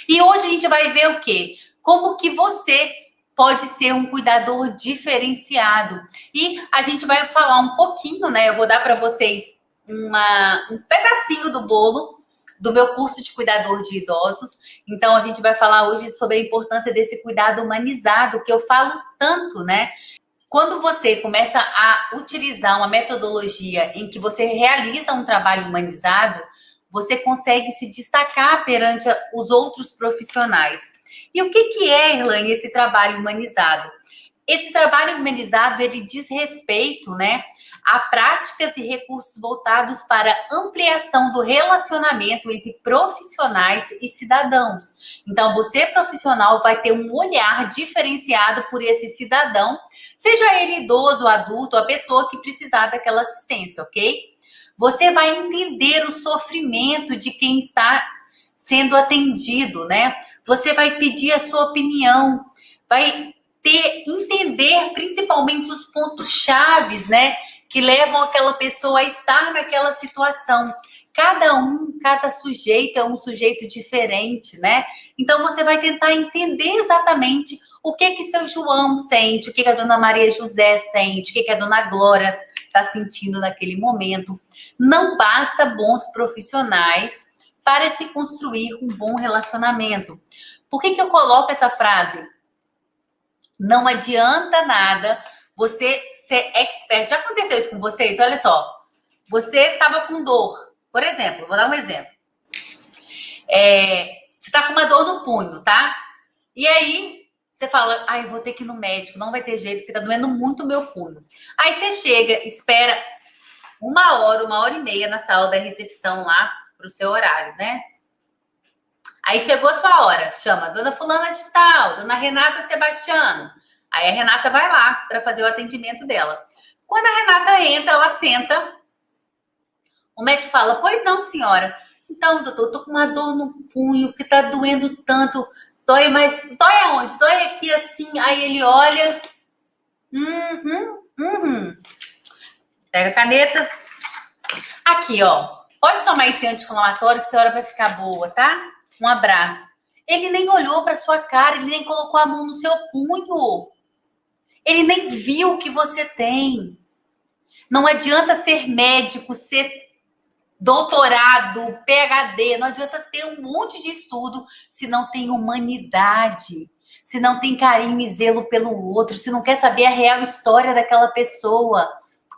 E hoje a gente vai ver o quê? Como que você pode ser um cuidador diferenciado. E a gente vai falar um pouquinho, né? Eu vou dar para vocês um pedacinho do bolo do meu curso de cuidador de idosos. Então, a gente vai falar hoje sobre a importância desse cuidado humanizado, que eu falo tanto, né? Quando você começa a utilizar uma metodologia em que você realiza um trabalho humanizado, você consegue se destacar perante os outros profissionais. E o que é, Irlane, esse trabalho humanizado? Esse trabalho humanizado, ele diz respeito, né, a práticas e recursos voltados para ampliação do relacionamento entre profissionais e cidadãos. Então, você, profissional, vai ter um olhar diferenciado por esse cidadão, seja ele idoso, adulto, a pessoa que precisar daquela assistência, ok? Você vai entender o sofrimento de quem está sendo atendido, né? Você vai pedir a sua opinião, vai entender principalmente os pontos chaves, né? Que levam aquela pessoa a estar naquela situação. Cada sujeito é um sujeito diferente, né? Então você vai tentar entender exatamente o que seu João sente, o que a dona Maria José sente, o que a dona Glória está sentindo naquele momento. Não basta bons profissionais para se construir um bom relacionamento. Por que eu coloco essa frase? Não adianta nada você ser expert. Já aconteceu isso com vocês? Olha só. Você estava com dor. Por exemplo, vou dar um exemplo. Você está com uma dor no punho, tá? E aí, você fala, eu vou ter que ir no médico. Não vai ter jeito, porque tá doendo muito o meu punho. Aí você chega, espera 1 hora e meia na sala da recepção lá pro seu horário, né? Aí chegou a sua hora, chama Dona Fulana de Tal, Dona Renata Sebastiano. Aí a Renata vai lá para fazer o atendimento dela. Quando a Renata entra, ela senta. O médico fala, pois não, senhora. Então, doutor, eu tô com uma dor no punho que tá doendo tanto. Dói, mas dói aonde? Dói aqui assim. Aí ele olha. Pega a caneta. Aqui, ó. Pode tomar esse anti-inflamatório que a senhora vai ficar boa, tá? Um abraço. Ele nem olhou para sua cara, ele nem colocou a mão no seu punho. Ele nem viu o que você tem. Não adianta ser médico, ser doutorado, PhD, não adianta ter um monte de estudo se não tem humanidade, se não tem carinho e zelo pelo outro, se não quer saber a real história daquela pessoa.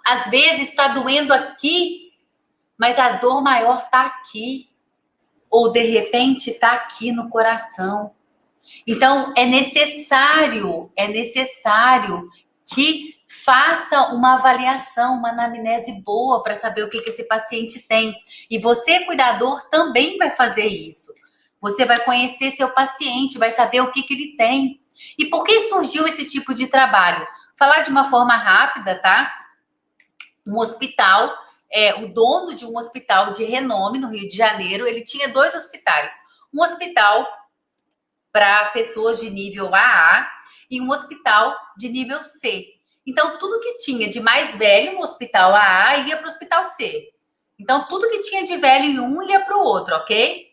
Às vezes está doendo aqui, mas a dor maior está aqui. Ou, de repente, está aqui no coração. Então, é necessário que faça uma avaliação, uma anamnese boa para saber o que esse paciente tem. E você, cuidador, também vai fazer isso. Você vai conhecer seu paciente, vai saber o que ele tem. E por que surgiu esse tipo de trabalho? Falar de uma forma rápida, tá? Um hospital, o dono de um hospital de renome no Rio de Janeiro, ele tinha 2 hospitais. Um hospital para pessoas de nível AA e um hospital de nível C. Então, tudo que tinha de mais velho no hospital AA ia para o hospital C. Então, tudo que tinha de velho em um ia para o outro, ok?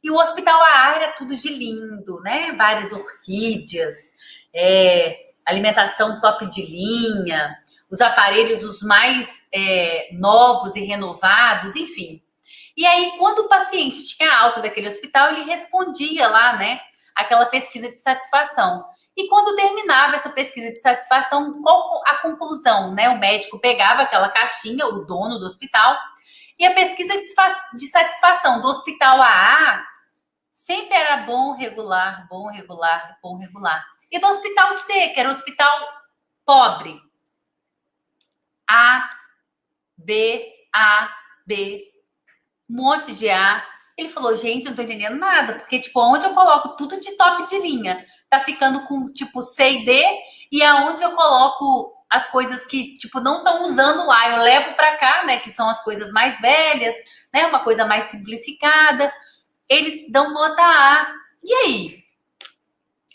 E o hospital AA era tudo de lindo, né? Várias orquídeas, alimentação top de linha, os aparelhos os mais novos e renovados, enfim. E aí, quando o paciente tinha alta daquele hospital, ele respondia lá, né? Aquela pesquisa de satisfação. E quando terminava essa pesquisa de satisfação, qual a conclusão, né? O médico pegava aquela caixinha, o dono do hospital, e a pesquisa de satisfação do hospital AA sempre era bom, regular, bom, regular, bom, regular. E do hospital C, que era o hospital pobre, A, B, um monte de A. Ele falou, gente, eu não tô entendendo nada, porque, tipo, onde eu coloco tudo de top de linha, tá ficando com, tipo, C e D, e aonde eu coloco as coisas que, tipo, não estão usando lá, eu levo para cá, né, que são as coisas mais velhas, né, uma coisa mais simplificada, eles dão nota A. E aí?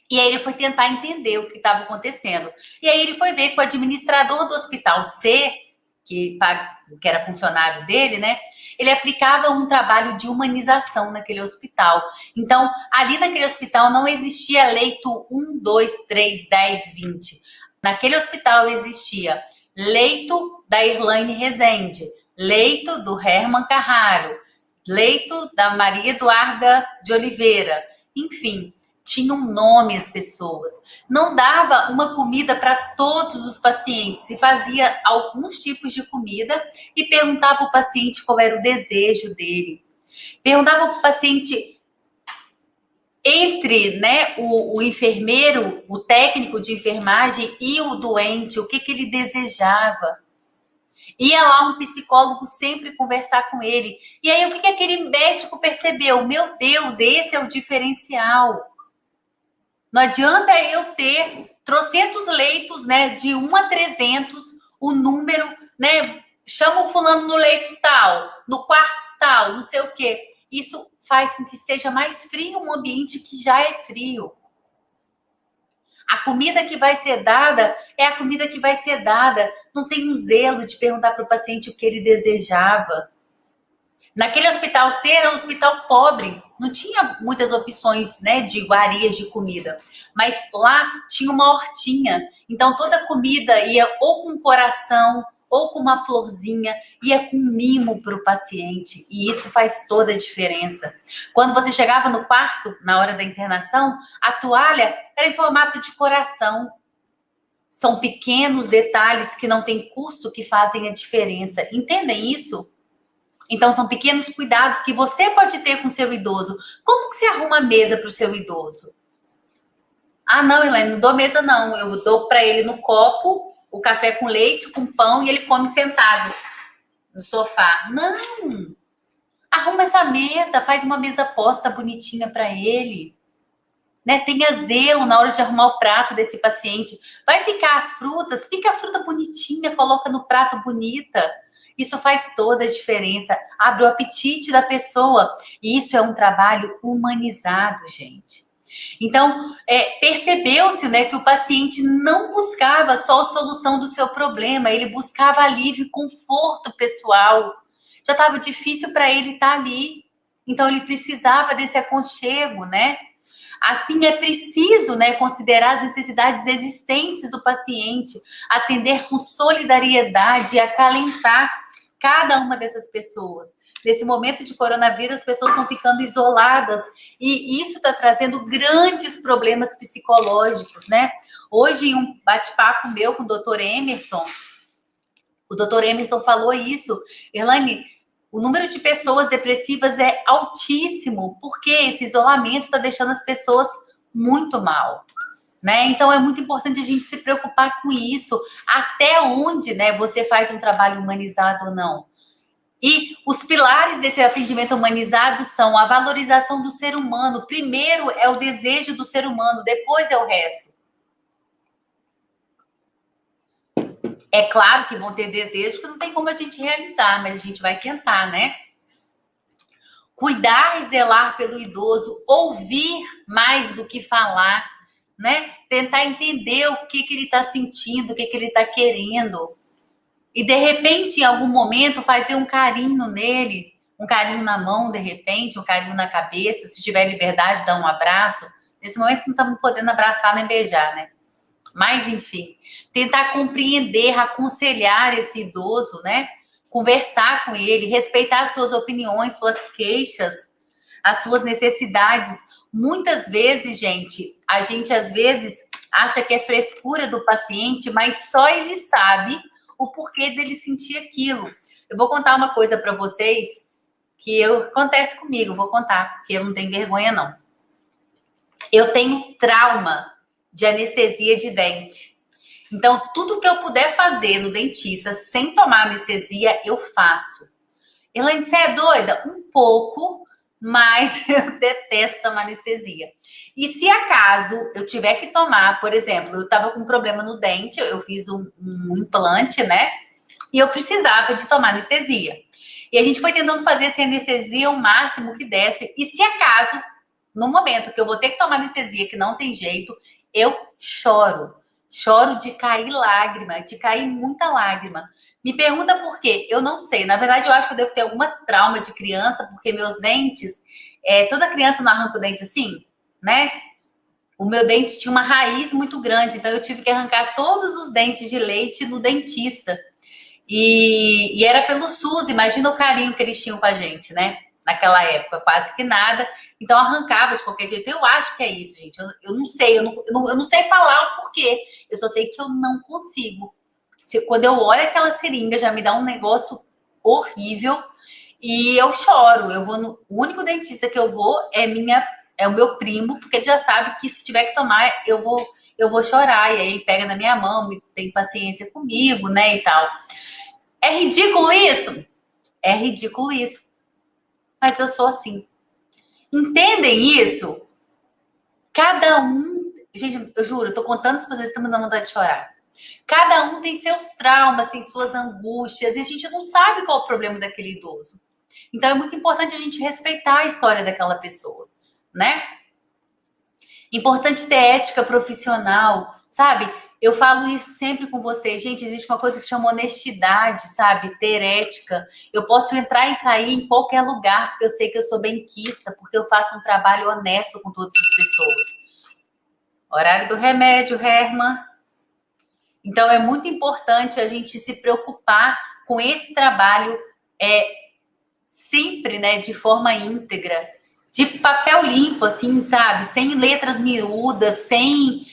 E aí ele foi tentar entender o que estava acontecendo. E aí ele foi ver que o administrador do hospital C, que era funcionário dele, né, ele aplicava um trabalho de humanização naquele hospital. Então, ali naquele hospital não existia leito 1, 2, 3, 10, 20. Naquele hospital existia leito da Irlane Rezende, leito do Herman Carraro, leito da Maria Eduarda de Oliveira, enfim, tinham nome as pessoas. Não dava uma comida para todos os pacientes, se fazia alguns tipos de comida e perguntava ao paciente qual era o desejo dele. Perguntava para o paciente, entre, né, o enfermeiro, o técnico de enfermagem e o doente, o que ele desejava. Ia lá um psicólogo sempre conversar com ele. E aí, o que aquele médico percebeu? Meu Deus, esse é o diferencial. Não adianta eu ter trocentos leitos, né, de 1 a 300, o número, né, chama o fulano no leito tal, no quarto tal, não sei o quê. Isso faz com que seja mais frio um ambiente que já é frio. A comida que vai ser dada é a comida que vai ser dada. Não tem um zelo de perguntar para o paciente o que ele desejava. Naquele hospital era um hospital pobre, não tinha muitas opções, né, de iguarias de comida, mas lá tinha uma hortinha, então toda comida ia ou com coração, ou com uma florzinha, ia com mimo para o paciente, e isso faz toda a diferença. Quando você chegava no quarto, na hora da internação, a toalha era em formato de coração. São pequenos detalhes que não têm custo que fazem a diferença. Entendem isso? Então, são pequenos cuidados que você pode ter com o seu idoso. Como que você arruma a mesa para o seu idoso? Ah, não, Helene, não dou mesa, não. Eu dou para ele no copo, o café com leite, com pão, e ele come sentado no sofá. Não! Arruma essa mesa, faz uma mesa posta bonitinha para ele. Né? Tenha zelo na hora de arrumar o prato desse paciente. Vai picar as frutas, pica a fruta bonitinha, coloca no prato bonita. Isso faz toda a diferença, abre o apetite da pessoa. E isso é um trabalho humanizado, gente. Então, percebeu-se, né, que o paciente não buscava só a solução do seu problema, ele buscava alívio e conforto pessoal. Já estava difícil para ele estar ali. Então, ele precisava desse aconchego, né? Assim, é preciso, né, considerar as necessidades existentes do paciente, atender com solidariedade e acalentar cada uma dessas pessoas. Nesse momento de coronavírus, as pessoas estão ficando isoladas e isso está trazendo grandes problemas psicológicos, né? Hoje, em um bate-papo meu com o Dr. Emerson, o Dr. Emerson falou isso. Elaine, o número de pessoas depressivas é altíssimo, porque esse isolamento está deixando as pessoas muito mal, né? Então, é muito importante a gente se preocupar com isso. Até onde, né, você faz um trabalho humanizado ou não. E os pilares desse atendimento humanizado são a valorização do ser humano. Primeiro é o desejo do ser humano, depois é o resto. É claro que vão ter desejos que não tem como a gente realizar, mas a gente vai tentar, né? Cuidar e zelar pelo idoso, ouvir mais do que falar, né? Tentar entender o que ele está sentindo, o que ele está querendo. E, de repente, em algum momento, fazer um carinho nele, um carinho na mão, de repente, um carinho na cabeça. Se tiver liberdade, dar um abraço. Nesse momento, não estamos podendo abraçar nem beijar, né? Mas, enfim, tentar compreender, aconselhar esse idoso, né? Conversar com ele, respeitar as suas opiniões, suas queixas, as suas necessidades. Muitas vezes, a gente às vezes acha que é frescura do paciente, mas só ele sabe o porquê dele sentir aquilo. Eu vou contar uma coisa para vocês que acontece comigo, vou contar, porque eu não tenho vergonha, não. Eu tenho trauma de anestesia de dente. Então, tudo que eu puder fazer no dentista sem tomar anestesia, eu faço. Elaine, você é doida? Um pouco, mas eu detesto tomar anestesia. E se acaso eu tiver que tomar, por exemplo, eu estava com um problema no dente, eu fiz um implante, né? E eu precisava de tomar anestesia. E a gente foi tentando fazer sem anestesia o máximo que desse. E se acaso, no momento que eu vou ter que tomar anestesia, que não tem jeito, eu choro. Choro de cair lágrima, de cair muita lágrima. Me pergunta por quê? Eu não sei. Na verdade, eu acho que eu devo ter alguma trauma de criança, porque meus dentes, toda criança não arranca o dente assim, né? O meu dente tinha uma raiz muito grande, então eu tive que arrancar todos os dentes de leite no dentista. E era pelo SUS, imagina o carinho que eles tinham com a gente, né? Naquela época, quase que nada. Então arrancava de qualquer jeito. Eu acho que é isso, gente. Eu não sei, eu não sei falar o porquê. Eu só sei que eu não consigo. Quando eu olho aquela seringa, já me dá um negócio horrível e eu choro. O único dentista que eu vou é o meu primo, porque ele já sabe que se tiver que tomar, eu vou chorar. E aí ele pega na minha mão, tem paciência comigo, né, e tal. É ridículo isso? É ridículo isso. Mas eu sou assim. Entendem isso? Cada um. Gente, eu juro, eu tô contando se vocês estão me dando vontade de chorar. Cada um tem seus traumas, tem suas angústias, e a gente não sabe qual é o problema daquele idoso. Então é muito importante a gente respeitar a história daquela pessoa, né? Importante ter ética profissional, sabe? Eu falo isso sempre com vocês. Gente, existe uma coisa que chama honestidade, sabe? Ter ética. Eu posso entrar e sair em qualquer lugar, porque eu sei que eu sou benquista, porque eu faço um trabalho honesto com todas as pessoas. Horário do remédio, Herman. Então, é muito importante a gente se preocupar com esse trabalho sempre, né, de forma íntegra, de papel limpo, assim, sabe? Sem letras miúdas, sem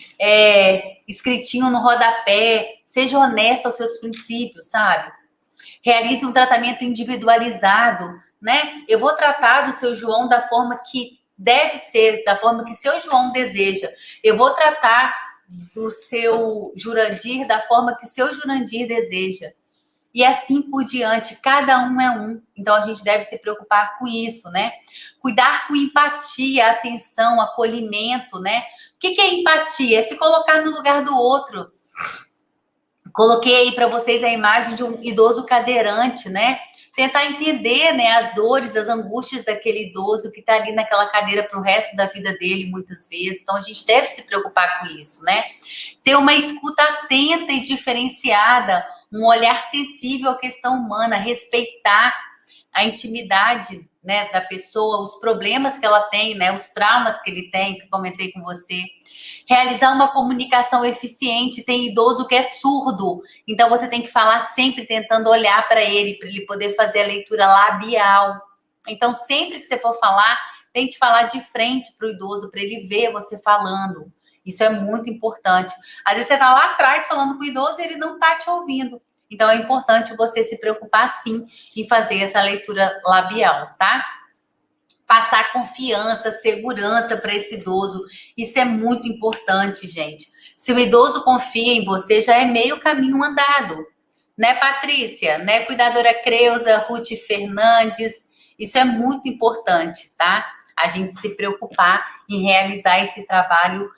escritinho no rodapé. Seja honesto aos seus princípios, sabe? Realize um tratamento individualizado, né? Eu vou tratar do seu João da forma que deve ser, da forma que seu João deseja. Eu vou tratar do seu Jurandir da forma que o seu Jurandir deseja. E assim por diante, cada um é um. Então a gente deve se preocupar com isso, né? Cuidar com empatia, atenção, acolhimento, né? O que é empatia? É se colocar no lugar do outro. Coloquei aí para vocês a imagem de um idoso cadeirante, né? Tentar entender, né, as dores, as angústias daquele idoso que está ali naquela cadeira para o resto da vida dele, muitas vezes. Então, a gente deve se preocupar com isso, né? Ter uma escuta atenta e diferenciada, um olhar sensível à questão humana, respeitar a intimidade, né, da pessoa, os problemas que ela tem, né, os traumas que ele tem, que eu comentei com você. Realizar uma comunicação eficiente. Tem idoso que é surdo, então você tem que falar sempre tentando olhar para ele poder fazer a leitura labial. Então, sempre que você for falar, tente falar de frente para o idoso, para ele ver você falando. Isso é muito importante. Às vezes você está lá atrás falando com o idoso e ele não está te ouvindo. Então, é importante você se preocupar, sim, em fazer essa leitura labial, tá? Passar confiança, segurança para esse idoso. Isso é muito importante, gente. Se o idoso confia em você, já é meio caminho andado. Né, Patrícia? Né, cuidadora Creuza, Ruth Fernandes? Isso é muito importante, tá? A gente se preocupar em realizar esse trabalho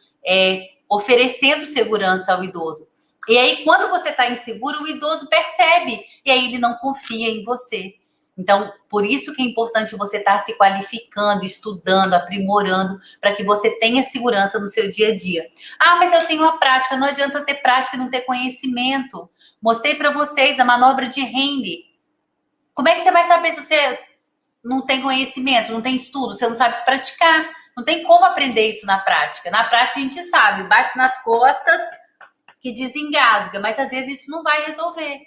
oferecendo segurança ao idoso. E aí, quando você está inseguro, o idoso percebe e aí ele não confia em você. Então, por isso que é importante você estar se qualificando, estudando, aprimorando, para que você tenha segurança no seu dia a dia. Ah, mas eu tenho a prática. Não adianta ter prática e não ter conhecimento. Mostrei para vocês a manobra de Henry. Como é que você vai saber se você não tem conhecimento, não tem estudo, você não sabe praticar? Não tem como aprender isso na prática. Na prática a gente sabe, bate nas costas que desengasga, mas às vezes isso não vai resolver,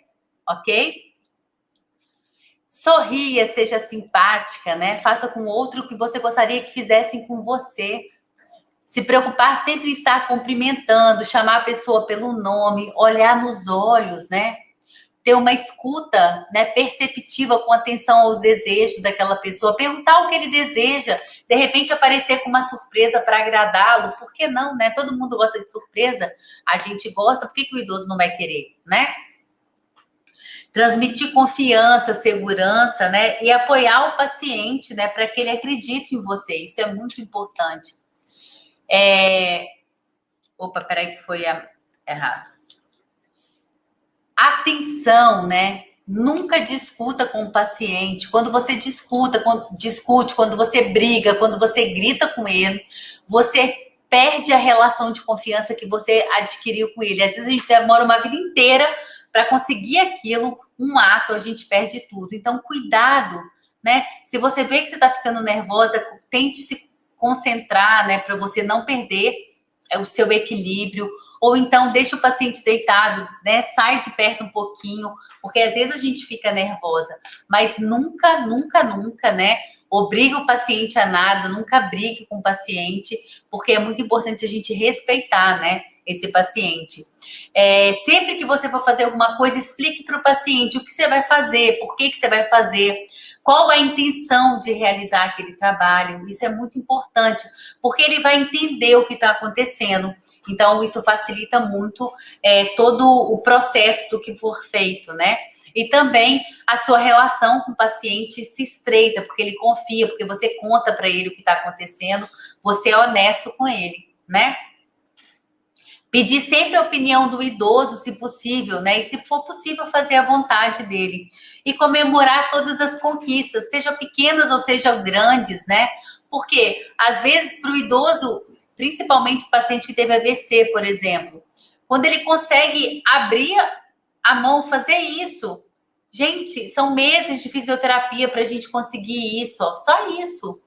ok? Sorria, seja simpática, né? Faça com o outro o que você gostaria que fizessem com você. Se preocupar sempre em estar cumprimentando, chamar a pessoa pelo nome, olhar nos olhos, né? Ter uma escuta, né, perceptiva, com atenção aos desejos daquela pessoa, perguntar o que ele deseja, de repente aparecer com uma surpresa para agradá-lo, por que não, né? Todo mundo gosta de surpresa, a gente gosta, por que o idoso não vai querer, né? Transmitir confiança, segurança, né? E apoiar o paciente, né? Para que ele acredite em você, isso é muito importante. Opa, peraí que foi errado. Atenção, né? Nunca discuta com o paciente. Quando você discute, quando você briga, quando você grita com ele, você perde a relação de confiança que você adquiriu com ele. Às vezes a gente demora uma vida inteira para conseguir aquilo, um ato, a gente perde tudo. Então, cuidado, né? Se você vê que você está ficando nervosa, tente se concentrar, né? Para você não perder o seu equilíbrio. Ou então, deixa o paciente deitado, né? Sai de perto um pouquinho, porque às vezes a gente fica nervosa, mas nunca, nunca, nunca, né? Obriga o paciente a nada, nunca brigue com o paciente, porque é muito importante a gente respeitar, né? Esse paciente. Sempre que você for fazer alguma coisa, explique para o paciente o que você vai fazer, por que você vai fazer, qual a intenção de realizar aquele trabalho. Isso é muito importante, porque ele vai entender o que está acontecendo. Então, isso facilita muito todo o processo do que for feito, né? E também a sua relação com o paciente se estreita, porque ele confia, porque você conta para ele o que está acontecendo, você é honesto com ele, né? Pedir sempre a opinião do idoso, se possível, né? E se for possível, fazer a vontade dele. E comemorar todas as conquistas, sejam pequenas ou sejam grandes, né? Porque, às vezes, para o idoso, principalmente o paciente que teve AVC, por exemplo, quando ele consegue abrir a mão, fazer isso, gente, são meses de fisioterapia para a gente conseguir isso, ó, só isso.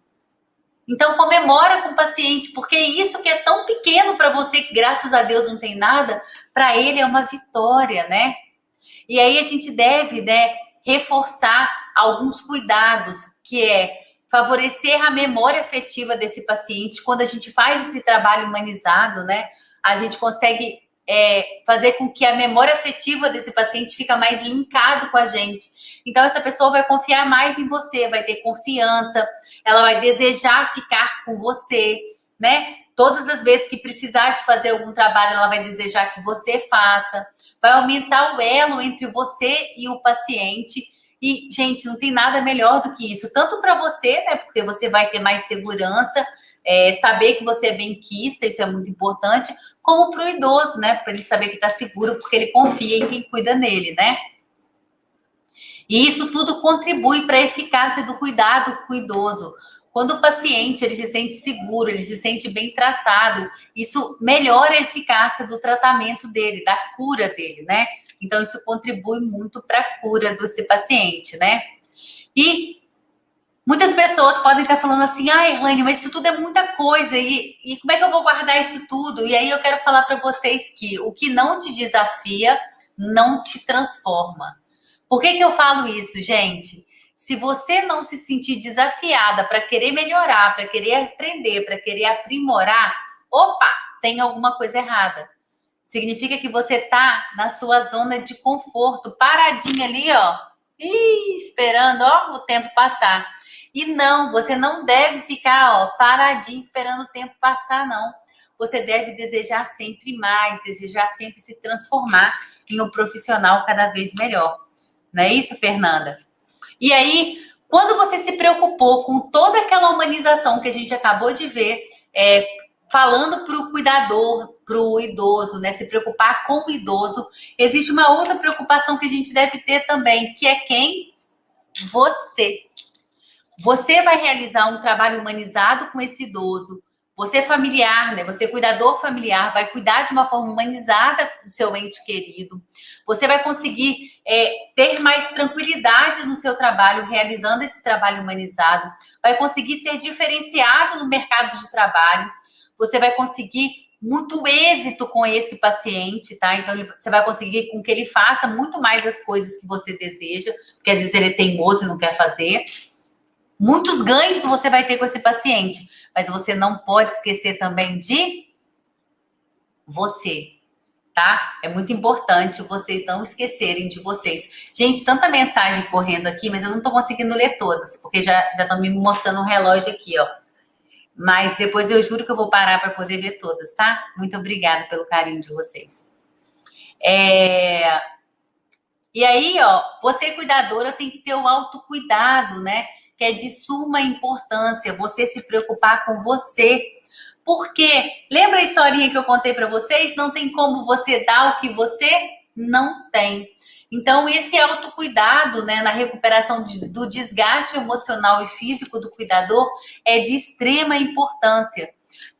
Então, comemora com o paciente, porque isso que é tão pequeno para você, que graças a Deus não tem nada, para ele é uma vitória, né? E aí a gente deve, né, reforçar alguns cuidados, que é favorecer a memória afetiva desse paciente. Quando a gente faz esse trabalho humanizado, né, a gente consegue fazer com que a memória afetiva desse paciente fica mais linkado com a gente. Então, essa pessoa vai confiar mais em você, vai ter confiança, ela vai desejar ficar com você, né? Todas as vezes que precisar de fazer algum trabalho, ela vai desejar que você faça. Vai aumentar o elo entre você e o paciente. E, gente, não tem nada melhor do que isso. Tanto para você, né? Porque você vai ter mais segurança, saber que você é benquista, isso é muito importante, como para o idoso, né? Para ele saber que está seguro, porque ele confia em quem cuida nele, né? E isso tudo contribui para a eficácia do cuidado com o idoso. Quando o paciente ele se sente seguro, ele se sente bem tratado, isso melhora a eficácia do tratamento dele, da cura dele, né? Então, isso contribui muito para a cura desse paciente, né? E muitas pessoas podem estar falando assim, Elaine, mas isso tudo é muita coisa, e como é que eu vou guardar isso tudo? E aí eu quero falar para vocês que o que não te desafia, não te transforma. Por que eu falo isso, gente? Se você não se sentir desafiada para querer melhorar, para querer aprender, para querer aprimorar, opa, tem alguma coisa errada. Significa que você tá na sua zona de conforto, paradinha ali, ó, esperando, ó, o tempo passar. E não, você não deve ficar, ó, paradinho esperando o tempo passar, não. Você deve desejar sempre mais, desejar sempre se transformar em um profissional cada vez melhor. Não é isso, Fernanda? E aí, quando você se preocupou com toda aquela humanização que a gente acabou de ver, falando para o cuidador, para o idoso, né? Se preocupar com o idoso, existe uma outra preocupação que a gente deve ter também, que é quem? Você. Você vai realizar um trabalho humanizado com esse idoso. Você familiar, né? Você cuidador familiar, vai cuidar de uma forma humanizada do seu ente querido. Você vai conseguir ter mais tranquilidade no seu trabalho, realizando esse trabalho humanizado. Vai conseguir ser diferenciado no mercado de trabalho. Você vai conseguir muito êxito com esse paciente, tá? Então, você vai conseguir com que ele faça muito mais as coisas que você deseja, porque às vezes ele é teimoso e não quer fazer. Muitos ganhos você vai ter com esse paciente, mas você não pode esquecer também de você, tá? É muito importante vocês não esquecerem de vocês. Gente, tanta mensagem correndo aqui, mas eu não tô conseguindo ler todas, porque já estão me mostrando um relógio aqui, ó. Mas depois eu juro que eu vou parar para poder ver todas, tá? Muito obrigada pelo carinho de vocês. E aí, ó, você cuidadora tem que ter o autocuidado, né? Que é de suma importância, você se preocupar com você. Porque, lembra a historinha que eu contei para vocês? Não tem como você dar o que você não tem. Então, esse autocuidado, né, na recuperação do desgaste emocional e físico do cuidador é de extrema importância.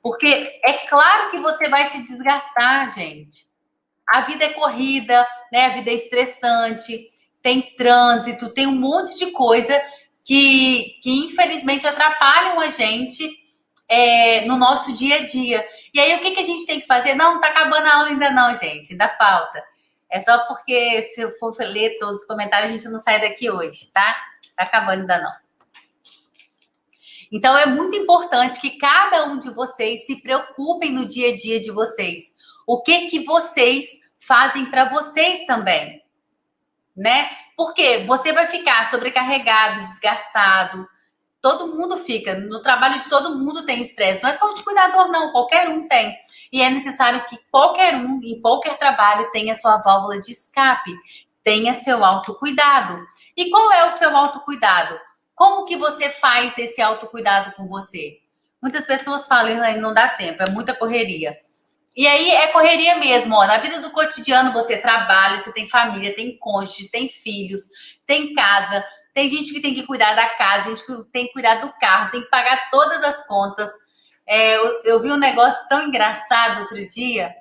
Porque é claro que você vai se desgastar, gente. A vida é corrida, né? A vida é estressante, tem trânsito, tem um monte de coisa que infelizmente atrapalham a gente no nosso dia a dia. E aí, o que a gente tem que fazer? Não tá acabando a aula ainda não, gente. Ainda falta. É só porque se eu for ler todos os comentários, a gente não sai daqui hoje, tá? Tá acabando ainda não. Então, é muito importante que cada um de vocês se preocupem no dia a dia de vocês. O que vocês fazem para vocês também, né? Porque você vai ficar sobrecarregado, desgastado. Todo mundo fica. No trabalho de todo mundo tem estresse. Não é só o de cuidador, não. Qualquer um tem. E é necessário que qualquer um, em qualquer trabalho, tenha sua válvula de escape. Tenha seu autocuidado. E qual é o seu autocuidado? Como que você faz esse autocuidado com você? Muitas pessoas falam, não dá tempo, é muita correria. E aí é correria mesmo, ó. Na vida do cotidiano você trabalha, você tem família, tem cônjuge, tem filhos, tem casa, tem gente que tem que cuidar da casa, gente que tem que cuidar do carro, tem que pagar todas as contas. Eu vi um negócio tão engraçado outro dia.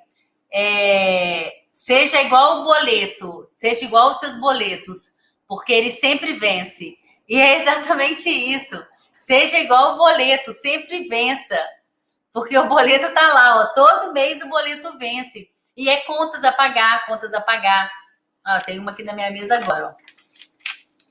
Seja igual o boleto, seja igual os seus boletos, porque ele sempre vence. E é exatamente isso. Seja igual o boleto, sempre vença. Porque o boleto tá lá, ó. Todo mês o boleto vence. E é contas a pagar, contas a pagar. Ó, tem uma aqui na minha mesa agora, ó.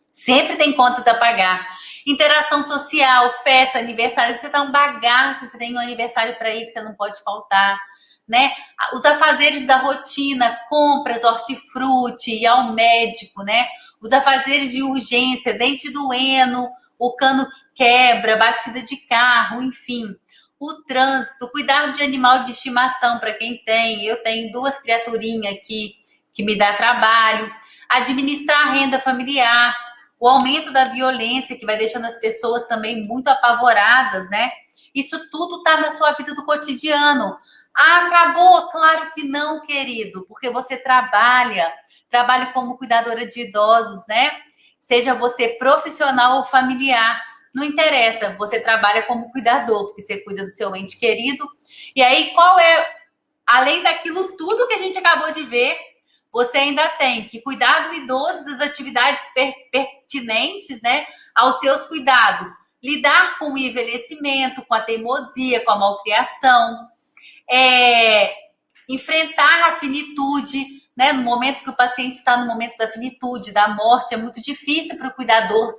Sempre tem contas a pagar. Interação social, festa, aniversário. Você tá um bagaço, você tem um aniversário para ir que você não pode faltar, né? Os afazeres da rotina, compras, hortifruti, ir ao médico, né? Os afazeres de urgência, dente doendo, o cano que quebra, batida de carro, enfim. O trânsito, cuidar de animal de estimação para quem tem. Eu tenho 2 criaturinhas aqui que me dá trabalho. Administrar a renda familiar, o aumento da violência que vai deixando as pessoas também muito apavoradas, né? Isso tudo tá na sua vida do cotidiano. Ah, acabou? Claro que não, querido, porque você trabalha como cuidadora de idosos, né? Seja você profissional ou familiar, não interessa, você trabalha como cuidador, porque você cuida do seu ente querido. E aí, além daquilo tudo que a gente acabou de ver, você ainda tem que cuidar do idoso, das atividades pertinentes, né, aos seus cuidados. Lidar com o envelhecimento, com a teimosia, com a malcriação. Enfrentar a finitude, né? No momento que o paciente está no momento da finitude, da morte, é muito difícil para o cuidador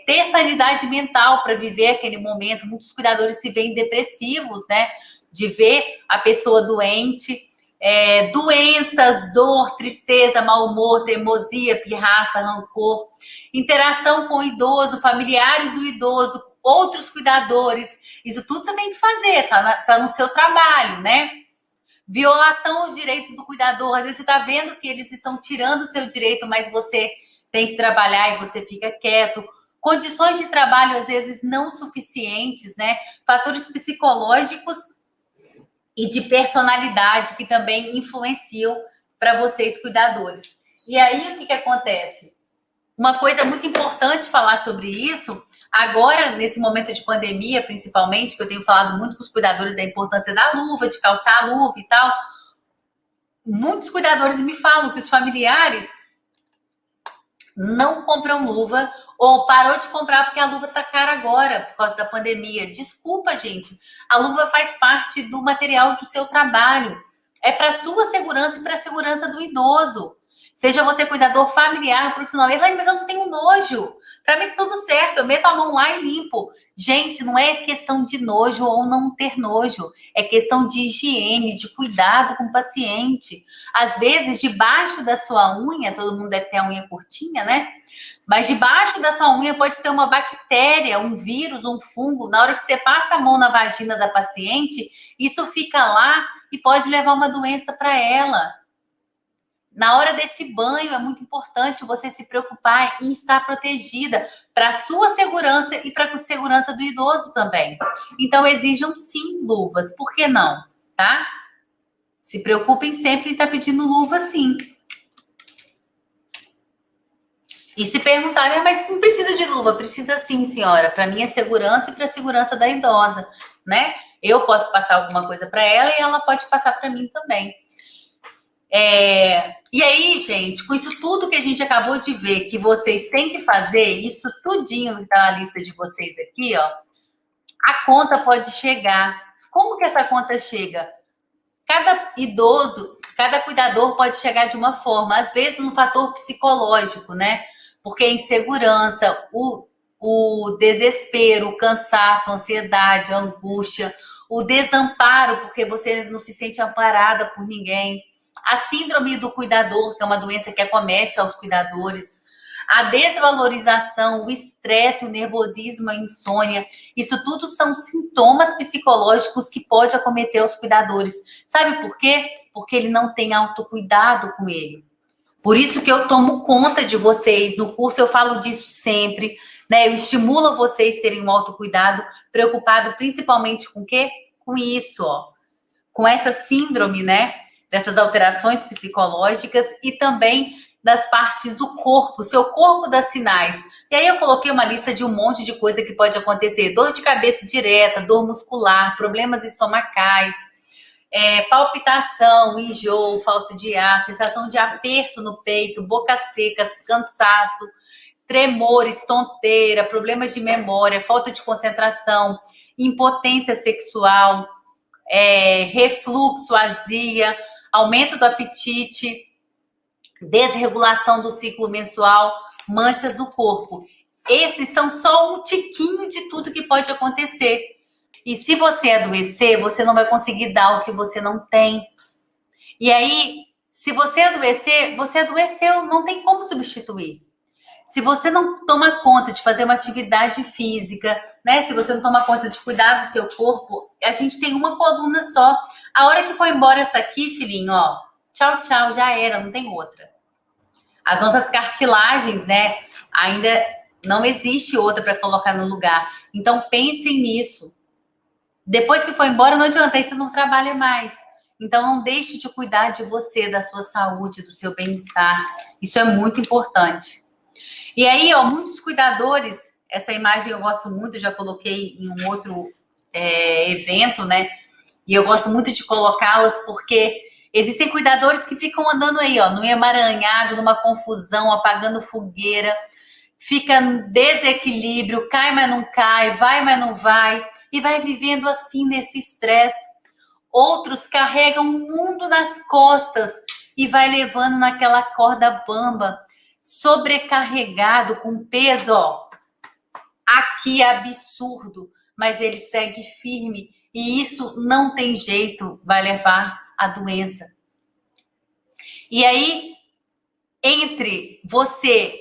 ter sanidade mental para viver aquele momento. Muitos cuidadores se veem depressivos, né? De ver a pessoa doente. Doenças, dor, tristeza, mau humor, teimosia, pirraça, rancor. Interação com o idoso, familiares do idoso, outros cuidadores. Isso tudo você tem que fazer, tá no seu trabalho, né? Violação aos direitos do cuidador. Às vezes você está vendo que eles estão tirando o seu direito, mas você tem que trabalhar e você fica quieto. Condições de trabalho, às vezes, não suficientes, né? Fatores psicológicos e de personalidade que também influenciam para vocês, cuidadores. E aí, o que acontece? Uma coisa muito importante falar sobre isso, agora, nesse momento de pandemia, principalmente, que eu tenho falado muito com os cuidadores da importância da luva, de calçar a luva e tal. Muitos cuidadores me falam que os familiares não compram luva ou parou de comprar porque a luva tá cara agora, por causa da pandemia. Desculpa, gente. A luva faz parte do material do seu trabalho. É para sua segurança e para a segurança do idoso. Seja você cuidador familiar, profissional. Mas eu não tenho nojo. Para mim tá tudo certo, eu meto a mão lá e limpo. Gente, não é questão de nojo ou não ter nojo. É questão de higiene, de cuidado com o paciente. Às vezes, debaixo da sua unha, todo mundo deve ter a unha curtinha, né? Mas debaixo da sua unha pode ter uma bactéria, um vírus, um fungo. Na hora que você passa a mão na vagina da paciente, isso fica lá e pode levar uma doença para ela. Na hora desse banho, é muito importante você se preocupar em estar protegida para a sua segurança e para a segurança do idoso também. Então, exijam sim luvas. Por que não? Tá? Se preocupem sempre em estar pedindo luva sim. E se perguntarem, mas não precisa de luva? Precisa sim, senhora. Para minha segurança e para a segurança da idosa, né? Eu posso passar alguma coisa para ela e ela pode passar para mim também. E aí, gente, com isso tudo que a gente acabou de ver, que vocês têm que fazer, isso tudinho que tá na lista de vocês aqui, ó, a conta pode chegar. Como que essa conta chega? Cada idoso, cada cuidador pode chegar de uma forma, às vezes um fator psicológico, né? Porque a insegurança, o desespero, o cansaço, a ansiedade, a angústia, o desamparo, porque você não se sente amparada por ninguém, a síndrome do cuidador, que é uma doença que acomete aos cuidadores, a desvalorização, o estresse, o nervosismo, a insônia, isso tudo são sintomas psicológicos que pode acometer os cuidadores. Sabe por quê? Porque ele não tem autocuidado com ele. Por isso que eu tomo conta de vocês. No curso eu falo disso sempre, né? Eu estimulo vocês a terem um autocuidado, preocupado principalmente com o quê? Com isso, ó. Com essa síndrome, né? Dessas alterações psicológicas e também das partes do corpo, seu corpo dá sinais. E aí eu coloquei uma lista de um monte de coisa que pode acontecer. Dor de cabeça direta, dor muscular, problemas estomacais, palpitação, enjoo, falta de ar, sensação de aperto no peito, boca seca, cansaço, tremores, tonteira, problemas de memória, falta de concentração, impotência sexual, refluxo, azia, aumento do apetite, desregulação do ciclo menstrual, manchas no corpo. Esses são só um tiquinho de tudo que pode acontecer. E se você adoecer, você não vai conseguir dar o que você não tem. E aí, se você adoecer, você adoeceu, não tem como substituir. Se você não toma conta de fazer uma atividade física, né? Se você não toma conta de cuidar do seu corpo, a gente tem uma coluna só. A hora que for embora essa aqui, filhinho, ó, tchau, tchau, já era, não tem outra. As nossas cartilagens, né? Ainda não existe outra para colocar no lugar. Então, pensem nisso. Depois que for embora, não adianta, aí você não trabalha mais. Então, não deixe de cuidar de você, da sua saúde, do seu bem-estar. Isso é muito importante. E aí, ó, muitos cuidadores, essa imagem eu gosto muito, já coloquei em um outro evento, né? E eu gosto muito de colocá-las porque existem cuidadores que ficam andando aí, ó, no emaranhado, numa confusão, apagando fogueira, fica no desequilíbrio, cai, mas não cai, vai, mas não vai, e vai vivendo assim nesse estresse. Outros carregam o mundo nas costas e vai levando naquela corda bamba, sobrecarregado com peso, ó, aqui é absurdo, mas ele segue firme e isso não tem jeito, vai levar à doença. E aí, entre você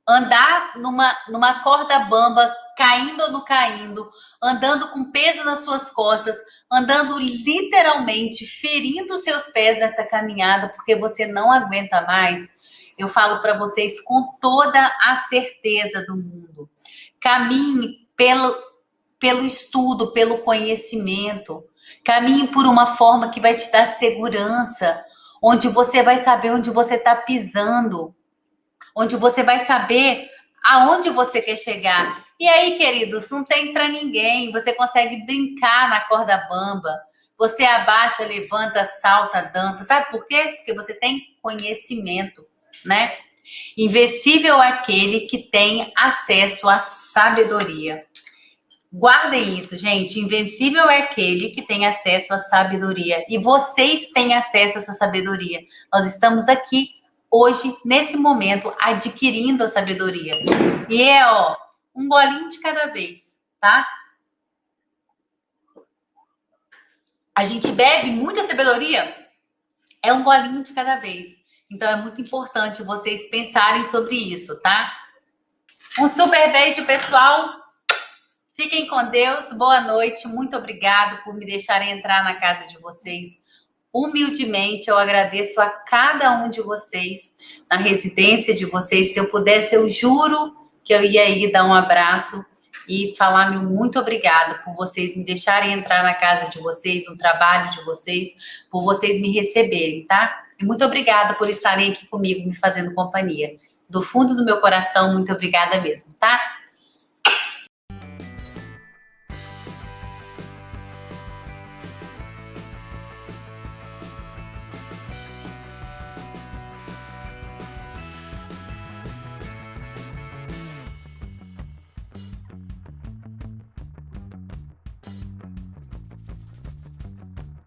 andar numa corda bamba, caindo ou não caindo, andando com peso nas suas costas, andando literalmente ferindo seus pés nessa caminhada, porque você não aguenta mais, eu falo para vocês com toda a certeza do mundo. Caminhe pelo estudo, pelo conhecimento. Caminhe por uma forma que vai te dar segurança, onde você vai saber onde você está pisando, onde você vai saber aonde você quer chegar. E aí, queridos, não tem para ninguém. Você consegue brincar na corda bamba. Você abaixa, levanta, salta, dança. Sabe por quê? Porque você tem conhecimento, né? Invencível é aquele que tem acesso à sabedoria. Guardem isso, gente. Invencível é aquele que tem acesso à sabedoria. E vocês têm acesso a essa sabedoria. Nós estamos aqui hoje, nesse momento, adquirindo a sabedoria. E ó, um golinho de cada vez, tá? A gente bebe muita sabedoria, é um golinho de cada vez. Então, é muito importante vocês pensarem sobre isso, tá? Um super beijo, pessoal. Fiquem com Deus. Boa noite. Muito obrigado por me deixarem entrar na casa de vocês. Humildemente, eu agradeço a cada um de vocês, na residência de vocês. Se eu pudesse, eu juro que eu ia aí dar um abraço e falar meu muito obrigado por vocês me deixarem entrar na casa de vocês, no trabalho de vocês, por vocês me receberem, tá? E muito obrigada por estarem aqui comigo, me fazendo companhia. Do fundo do meu coração, muito obrigada mesmo, tá?